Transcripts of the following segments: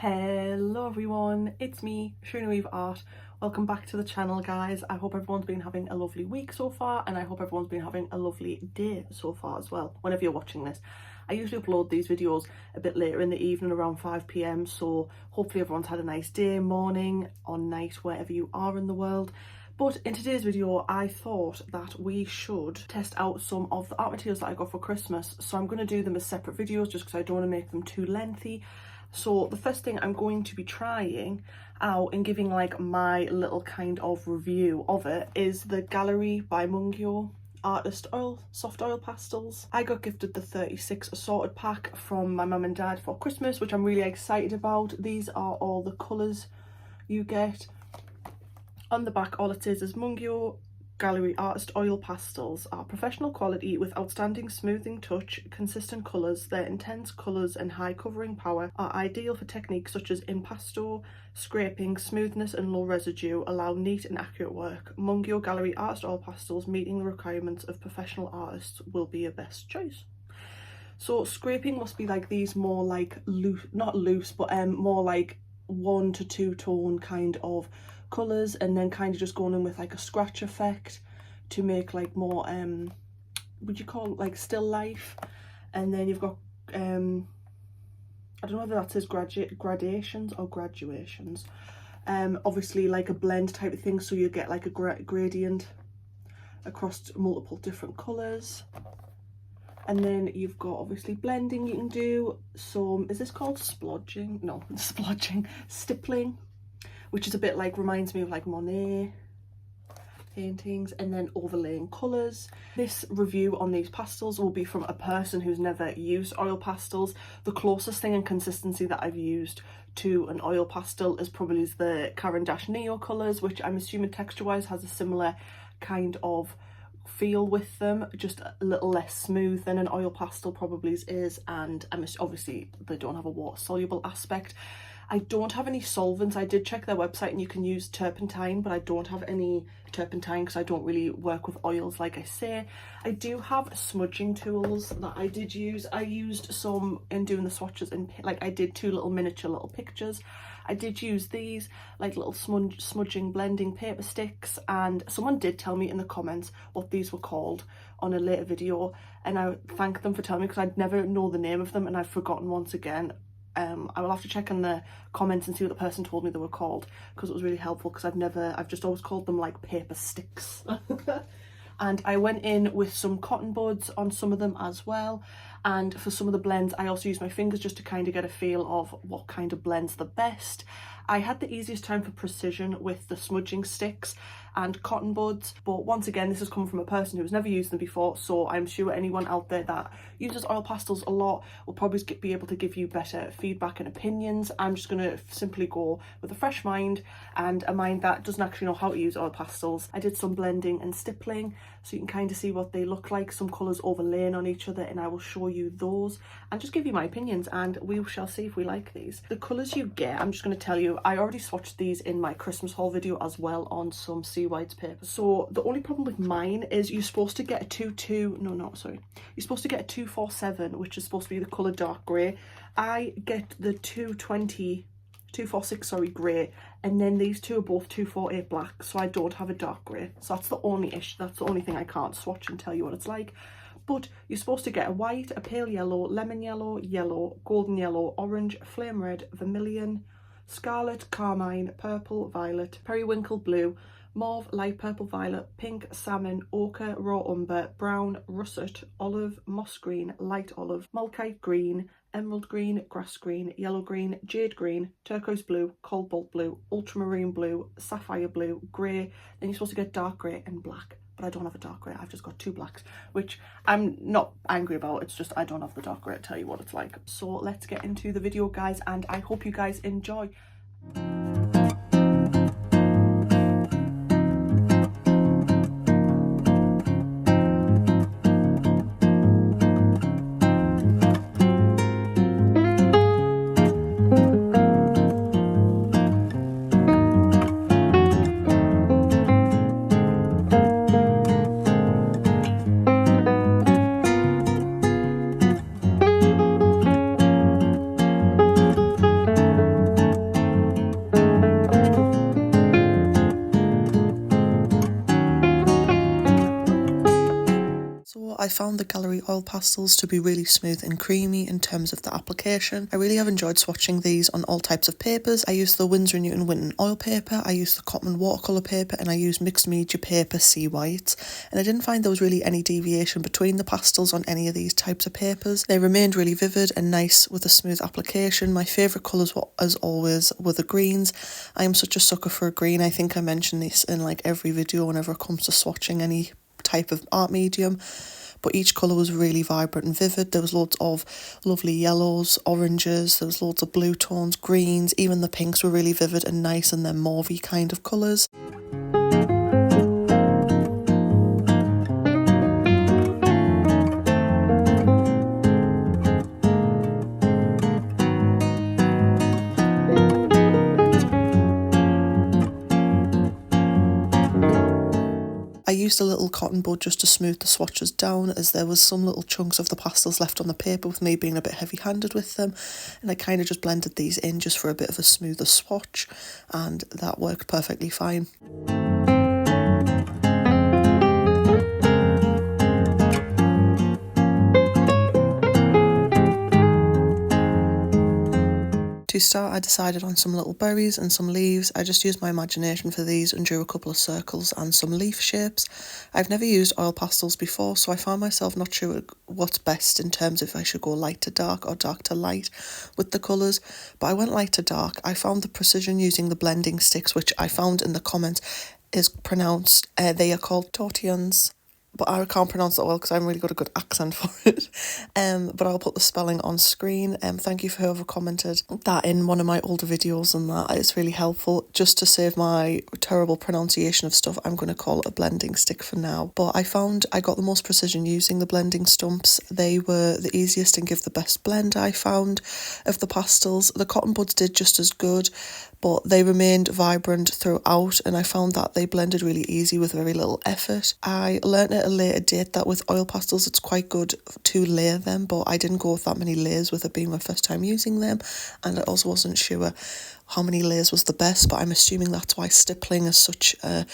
Hello everyone, it's me, Sirenu-Eve Art. Welcome back to the channel, guys. I hope everyone's been having a lovely week so far, and I hope everyone's been having a lovely day so far as well, whenever you're watching this. I usually upload these videos a bit later in the evening, around 5 PM, so hopefully everyone's had a nice day, morning or night, wherever you are in the world. But in today's video, I thought that we should test out some of the art materials that I got for Christmas. So I'm going to do them as separate videos just because I don't want to make them too lengthy. So the first thing I'm going to be trying out and giving like my little kind of review of it is the Gallery by MUNGYO Soft Oil Pastels. I got gifted the 36 assorted pack from my mum and dad for Christmas, which I'm really excited about. These are all the colours you get. On the back, all it says is MUNGYO Gallery Artist Oil Pastels are professional quality with outstanding smoothing touch, consistent colours. Their intense colours and high covering power are ideal for techniques such as impasto, scraping, smoothness and low residue allow neat and accurate work. MUNGYO Gallery Artist Oil Pastels, meeting the requirements of professional artists, will be your best choice. So scraping must be like these more like loose, not loose, but more like 1 to 2 tone kind of colours, and then kind of just going in with like a scratch effect to make like more would you call it like still life. And then you've got I don't know whether that says gradations or graduations, obviously like a blend type of thing, so you get like a gradient across multiple different colours. And then you've got obviously blending you can do. Some, is this called splodging? No, splodging, stippling, which is a bit like, reminds me of like Monet paintings. And then overlaying colours. This review on these pastels will be from a person who's never used oil pastels. The closest thing in consistency that I've used to an oil pastel is probably the Caran d'Ache Neo colours, which I'm assuming texture wise has a similar kind of feel with them, just a little less smooth than an oil pastel probably is. And obviously they don't have a water soluble aspect. I don't have any solvents. I did check their website and you can use turpentine, but I don't have any turpentine because I don't really work with oils, like I say. I do have smudging tools that I did use. I used some in doing the swatches, and like I did 2 little miniature little pictures. I did use these like little smudging blending paper sticks, and someone did tell me in the comments what these were called on a later video, and I thank them for telling me because I'd never know the name of them and I've forgotten once again. I will have to check in the comments and see what the person told me they were called, because it was really helpful, because I've just always called them like paper sticks. And I went in with some cotton buds on some of them as well, and for some of the blends I also used my fingers just to kind of get a feel of what kind of blends the best. I had the easiest time for precision with the smudging sticks and cotton buds, but once again this has come from a person who's never used them before, so I'm sure anyone out there that uses oil pastels a lot will probably be able to give you better feedback and opinions. I'm just going to simply go with a fresh mind, and a mind that doesn't actually know how to use oil pastels. I did some blending and stippling so you can kind of see what they look like, some colours overlaying on each other, and I will show you those and just give you my opinions, and we shall see if we like these. The colours you get, I'm just going to tell you, I already swatched these in my Christmas haul video as well on some sea whites paper. So the only problem with mine is you're supposed to get a you're supposed to get a 247, which is supposed to be the colour dark grey. I get the 246 grey, and then these two are both 248 black, so I don't have a dark grey. So that's the only issue, that's the only thing I can't swatch and tell you what it's like. But you're supposed to get a white, a pale yellow, lemon yellow, yellow, golden yellow, orange, flame red, vermilion, scarlet, carmine, purple, violet, periwinkle blue, mauve, light purple violet, pink, salmon, ochre, raw umber, brown, russet, olive, moss green, light olive, malachite green, emerald green, grass green, yellow green, jade green, turquoise blue, cobalt blue, ultramarine blue, sapphire blue, grey. Then you're supposed to get dark grey and black, but I don't have a dark grey. I've just got 2 blacks, which I'm not angry about. It's just I don't have the dark grey to tell you what it's like. So let's get into the video, guys, and I hope you guys enjoy. I found the Gallery Oil Pastels to be really smooth and creamy in terms of the application. I really have enjoyed swatching these on all types of papers. I use the Winsor & Newton Winton oil paper, I use the Cotman watercolour paper, and I use mixed media paper Sea White. And I didn't find there was really any deviation between the pastels on any of these types of papers. They remained really vivid and nice with a smooth application. My favourite colours, as always, were the greens. I am such a sucker for a green. I think I mention this in like every video whenever it comes to swatching any type of art medium. But each colour was really vibrant and vivid. There was loads of lovely yellows, oranges, there was loads of blue tones, greens, even the pinks were really vivid and nice, and they're mauvey kind of colours. I used a little cotton bud just to smooth the swatches down, as there was some little chunks of the pastels left on the paper with me being a bit heavy-handed with them, and I kind of just blended these in just for a bit of a smoother swatch, and that worked perfectly fine. To start, I decided on some little berries and some leaves. I just used my imagination for these and drew a couple of circles and some leaf shapes. I've never used oil pastels before, so I found myself not sure what's best in terms of if I should go light to dark or dark to light with the colours, but I went light to dark. I found the precision using the blending sticks, which I found in the comments is pronounced, they are called tortillons. But I can't pronounce it well because I haven't really got a good accent for it. But I'll put the spelling on screen. Thank you for whoever commented that in one of my older videos, and that it's really helpful. Just to save my terrible pronunciation of stuff, I'm going to call it a blending stick for now. But I found I got the most precision using the blending stumps. They were the easiest and give the best blend, I found, of the pastels. The cotton buds did just as good, but they remained vibrant throughout, and I found that they blended really easy with very little effort. I learnt at a later date that with oil pastels it's quite good to layer them, but I didn't go with that many layers with it being my first time using them, and I also wasn't sure how many layers was the best, but I'm assuming that's why stippling is such a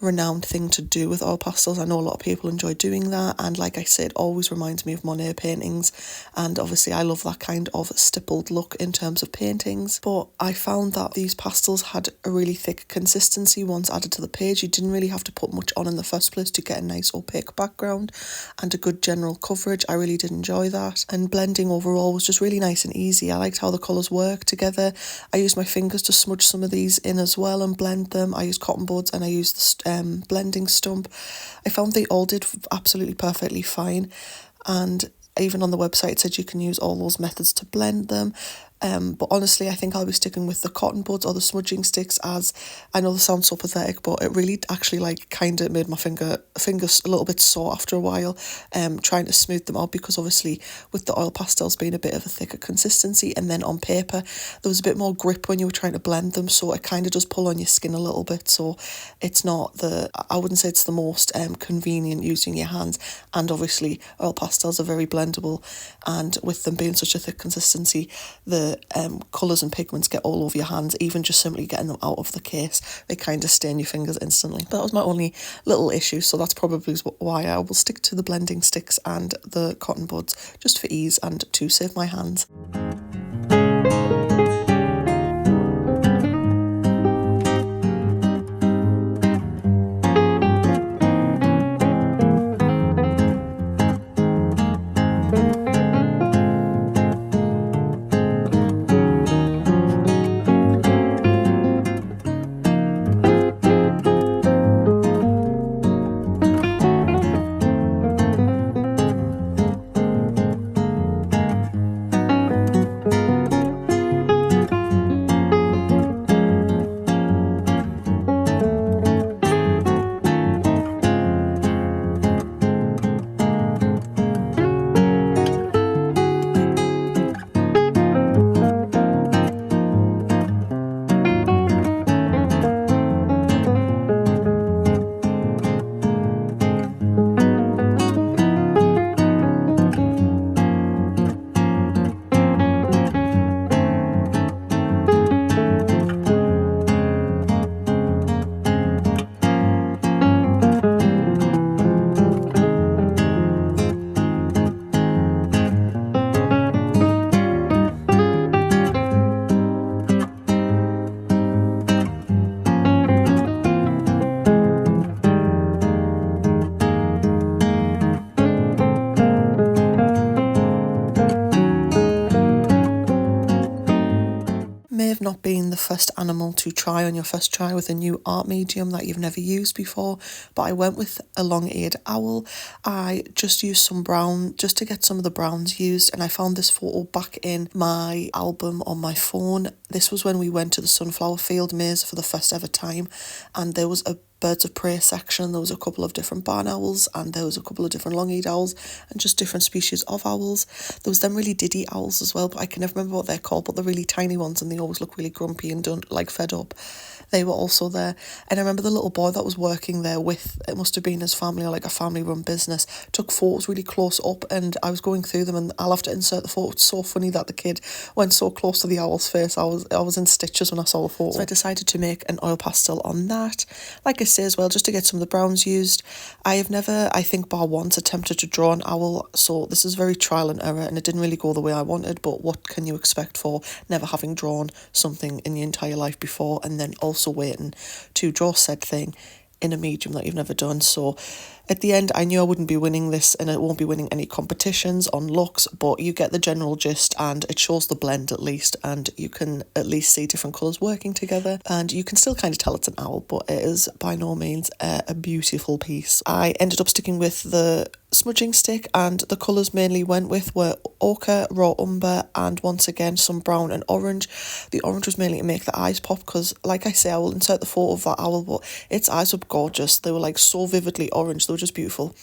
renowned thing to do with oil pastels. I know a lot of people enjoy doing that, and like I said, it always reminds me of Monet paintings, and obviously I love that kind of stippled look in terms of paintings. But I found that these pastels had a really thick consistency once added to the page. You didn't really have to put much on in the first place to get a nice opaque background and a good general coverage. I really did enjoy that, and blending overall was just really nice and easy. I liked how the colours work together. I used my fingers to smudge some of these in as well and blend them. I used cotton buds and I used the blending stump. I found they all did absolutely perfectly fine, and even on the website it said you can use all those methods to blend them. But honestly, I think I'll be sticking with the cotton buds or the smudging sticks, as I know this sounds so pathetic, but it really actually like kind of made my fingers a little bit sore after a while, trying to smooth them out, because obviously with the oil pastels being a bit of a thicker consistency, and then on paper there was a bit more grip when you were trying to blend them, so it kind of does pull on your skin a little bit. So it's not I wouldn't say it's the most convenient using your hands, and obviously oil pastels are very blendable, and with them being such a thick consistency, the colours and pigments get all over your hands. Even just simply getting them out of the case, they kind of stain your fingers instantly. That was my only little issue, so that's probably why I will stick to the blending sticks and the cotton buds, just for ease and to save my hands. may have not been the first animal to try on your first try with a new art medium that you've never used before, but I went with a long-eared owl. I just used some brown just to get some of the browns used, and I found this photo back in my album on my phone. This was when we went to the sunflower field maze for the first ever time, and there was a birds of prey section. There was a couple of different barn owls, and there was a couple of different long-eared owls and just different species of owls. There was them really diddy owls as well, but I can never remember what they're called, but they're really tiny ones and they always look really grumpy and don't like fed up. They were also there, and I remember the little boy that was working there with, it must have been his family or like a family run business, took photos really close up, and I was going through them and I'll have to insert the photo. It's so funny that the kid went so close to the owl's face. I was in stitches when I saw the photo. So I decided to make an oil pastel on that. Like I say as well, just to get some of the browns used. I have never, I think bar once, attempted to draw an owl, so this is very trial and error, and it didn't really go the way I wanted, but what can you expect for never having drawn something in your entire life before, and then also waiting to draw said thing in a medium that you've never done. So at the end, I knew I wouldn't be winning this, and it won't be winning any competitions on looks, but you get the general gist, and it shows the blend at least, and you can at least see different colours working together, and you can still kind of tell it's an owl, but it is by no means a beautiful piece. I ended up sticking with the smudging stick, and the colours mainly went with were ochre, raw umber, and once again some brown and orange. The orange was mainly to make the eyes pop, because like I say, I will insert the photo of that owl, but its eyes were gorgeous. They were like so vividly orange, they were just beautiful,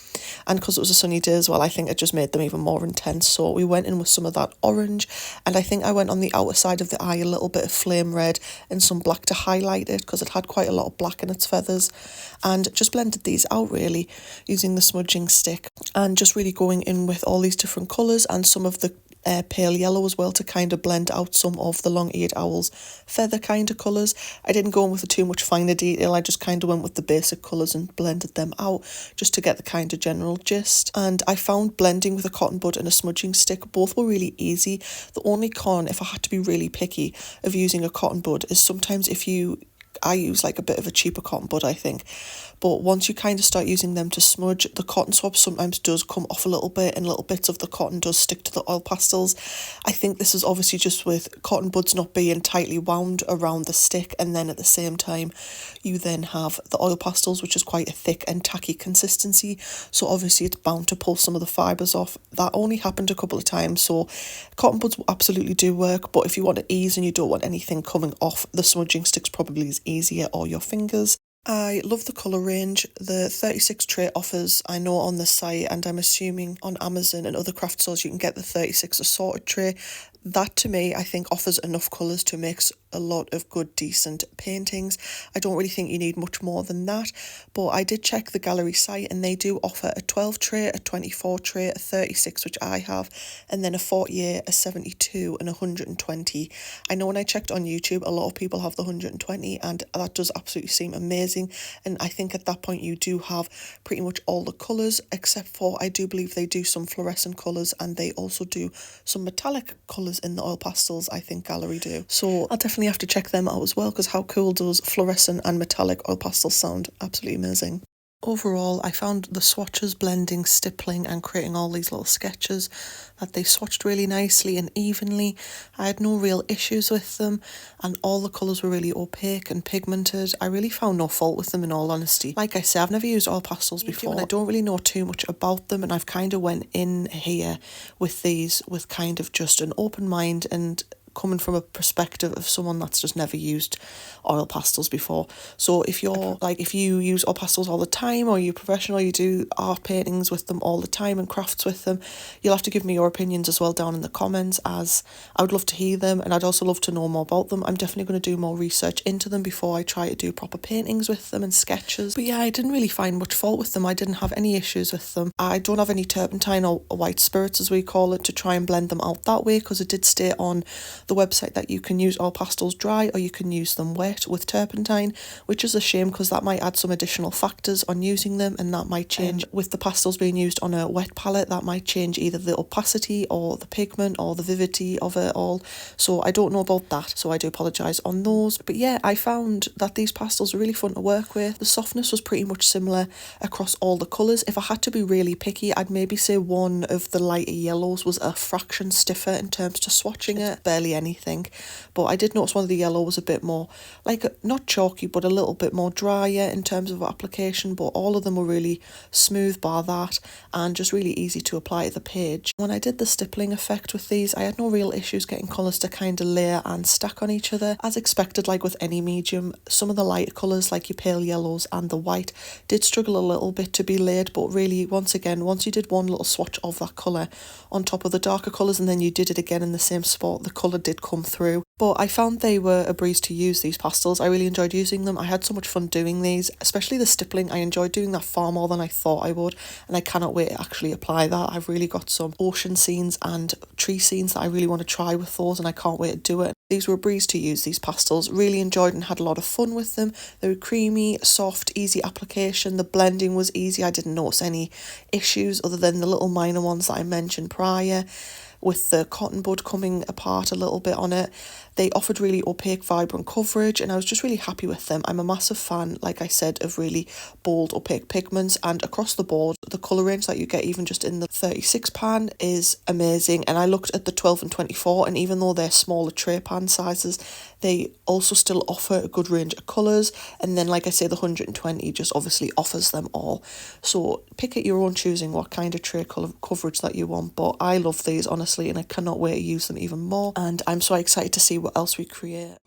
and because it was a sunny day as well, I think it just made them even more intense. So we went in with some of that orange, and I think I went on the outer side of the eye a little bit of flame red and some black to highlight it, because it had quite a lot of black in its feathers, and just blended these out really using the smudging stick, and just really going in with all these different colours and some of the pale yellow as well to kind of blend out some of the long-eared owl's feather kind of colours. I didn't go in with too much finer detail, I just kind of went with the basic colours and blended them out just to get the kind of general gist. And I found blending with a cotton bud and a smudging stick, both were really easy. The only con, if I had to be really picky, of using a cotton bud is sometimes I use like a bit of a cheaper cotton bud, I think, but once you kind of start using them to smudge, the cotton swab sometimes does come off a little bit, and little bits of the cotton does stick to the oil pastels. I think this is obviously just with cotton buds not being tightly wound around the stick, and then at the same time you then have the oil pastels, which is quite a thick and tacky consistency, so obviously it's bound to pull some of the fibres off. That only happened a couple of times, so cotton buds absolutely do work, but if you want to ease and you don't want anything coming off, the smudging sticks probably is easier, or your fingers. I love the colour range. The 36 tray offers, I know, on the site, and I'm assuming on Amazon and other craft stores you can get the 36 assorted tray. That to me, I think, offers enough colours to make a lot of good, decent paintings. I don't really think you need much more than that, but I did check the gallery site and they do offer a 12 tray, a 24 tray, a 36, which I have, and then a 48, a 72 and a 120. I know when I checked on YouTube, a lot of people have the 120, and that does absolutely seem amazing, and I think at that point you do have pretty much all the colours, except for I do believe they do some fluorescent colours, and they also do some metallic colours in the oil pastels, I think Gallery do. So I'll definitely have to check them out as well, because how cool does fluorescent and metallic oil pastels sound? Absolutely amazing. Overall, I found the swatches blending, stippling and creating all these little sketches that they swatched really nicely and evenly. I had no real issues with them, and all the colours were really opaque and pigmented. I really found no fault with them, in all honesty. Like I say, I've never used oil pastels before, and I don't really know too much about them, and I've kind of went in here with these with kind of just an open mind and coming from a perspective of someone that's just never used oil pastels before. So if you're like, if you use oil pastels all the time, or you're professional, you do art paintings with them all the time and crafts with them, you'll have to give me your opinions as well down in the comments, as I would love to hear them, and I'd also love to know more about them. I'm definitely going to do more research into them before I try to do proper paintings with them and sketches. But yeah, I didn't really find much fault with them. I didn't have any issues with them. I don't have any turpentine or white spirits, as we call it, to try and blend them out that way, because it did state on the website that you can use oil pastels dry or you can use them wet with turpentine, which is a shame, because that might add some additional factors on using them, and that might change with the pastels being used on a wet palette. That might change either the opacity or the pigment or the vividity of it all, so I don't know about that, so I do apologise on those. But yeah, I found that these pastels are really fun to work with. The softness was pretty much similar across all the colours. If I had to be really picky, I'd maybe say one of the lighter yellows was a fraction stiffer in terms to swatching it. Barely anything. But I did notice one of the yellow was a bit more, like, not chalky, but a little bit more drier in terms of application, but all of them were really smooth bar that, and just really easy to apply to the page. When I did the stippling effect with these, I had no real issues getting colours to kind of layer and stack on each other. As expected, like with any medium, some of the lighter colours, like your pale yellows and the white, did struggle a little bit to be laid, but really, once again, once you did one little swatch of that colour on top of the darker colours and then you did it again in the same spot, the colour did come through. But I found they were a breeze to use, these pastels. I really enjoyed using them. I had so much fun doing these, especially the stippling. I enjoyed doing that far more than I thought I would, and I cannot wait to actually apply that. I've really got some ocean scenes and tree scenes that I really want to try with those, and I can't wait to do it. These were a breeze to use, these pastels. Really enjoyed and had a lot of fun with them. They were creamy, soft, easy application. The blending was easy. I didn't notice any issues other than the little minor ones that I mentioned prior, with the cotton bud coming apart a little bit on it. They offered really opaque, vibrant coverage, and I was just really happy with them. I'm a massive fan, like I said, of really bold, opaque pigments, and across the board, the colour range that you get even just in the 36 pan is amazing. And I looked at the 12 and 24, and even though they're smaller tray pan sizes, they also still offer a good range of colours. And then, like I say, the 120 just obviously offers them all. So pick at your own choosing what kind of tray colour coverage that you want. But I love these, honestly, and I cannot wait to use them even more. And I'm so excited to see what else we create.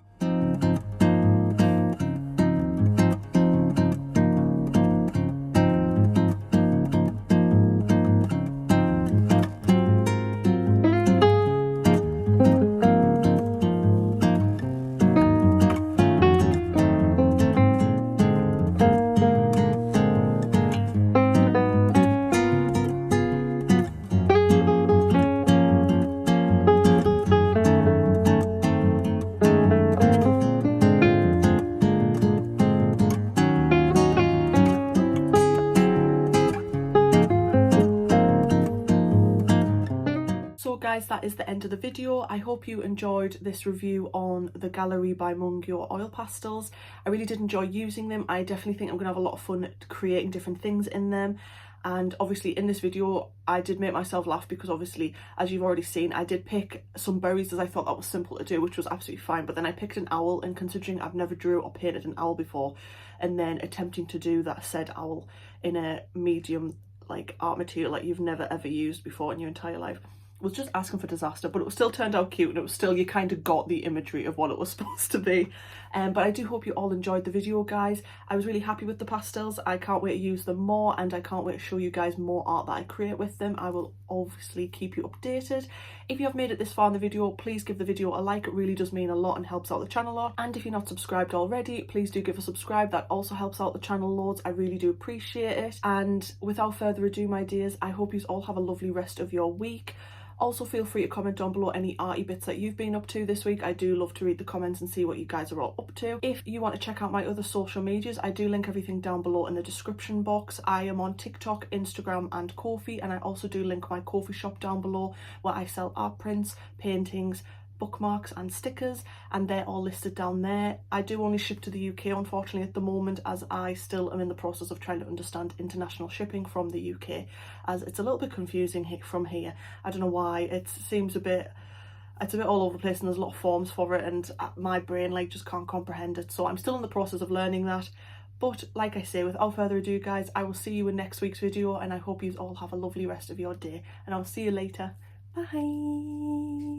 So guys, that is the end of the video. I hope you enjoyed this review on the Gallery by MUNGYO oil pastels. I really did enjoy using them. I definitely think I'm gonna have a lot of fun creating different things in them. And obviously in this video I did make myself laugh because obviously, as you've already seen, I did pick some berries as I thought that was simple to do, which was absolutely fine. But then I picked an owl, and considering I've never drew or painted an owl before, and then attempting to do that said owl in a medium like art material like you've never ever used before in your entire life, was just asking for disaster. But it still turned out cute, and it was still, you kind of got the imagery of what it was supposed to be. But I do hope you all enjoyed the video, guys. I was really happy with the pastels. I can't wait to use them more, and I can't wait to show you guys more art that I create with them. I will obviously keep you updated. If you have made it this far in the video, please give the video a like. It really does mean a lot and helps out the channel a lot. And if you're not subscribed already, please do give a subscribe. That also helps out the channel loads. I really do appreciate it. And without further ado, my dears, I hope you all have a lovely rest of your week. Also, feel free to comment down below any arty bits that you've been up to this week. I do love to read the comments and see what you guys are all up to. If you want to check out my other social medias, I do link everything down below in the description box. I am on TikTok, Instagram and Ko-fi, and I also do link my Ko-fi shop down below where I sell art prints, paintings, bookmarks and stickers, and they're all listed down there. I do only ship to the UK, unfortunately, at the moment, as I still am in the process of trying to understand international shipping from the UK, as it's a little bit confusing from here. I don't know why. It seems it's a bit all over the place, and there's a lot of forms for it, and my brain like just can't comprehend it. So I'm still in the process of learning that. But like I say, without further ado, guys, I will see you in next week's video, and I hope you all have a lovely rest of your day, and I'll see you later. Bye.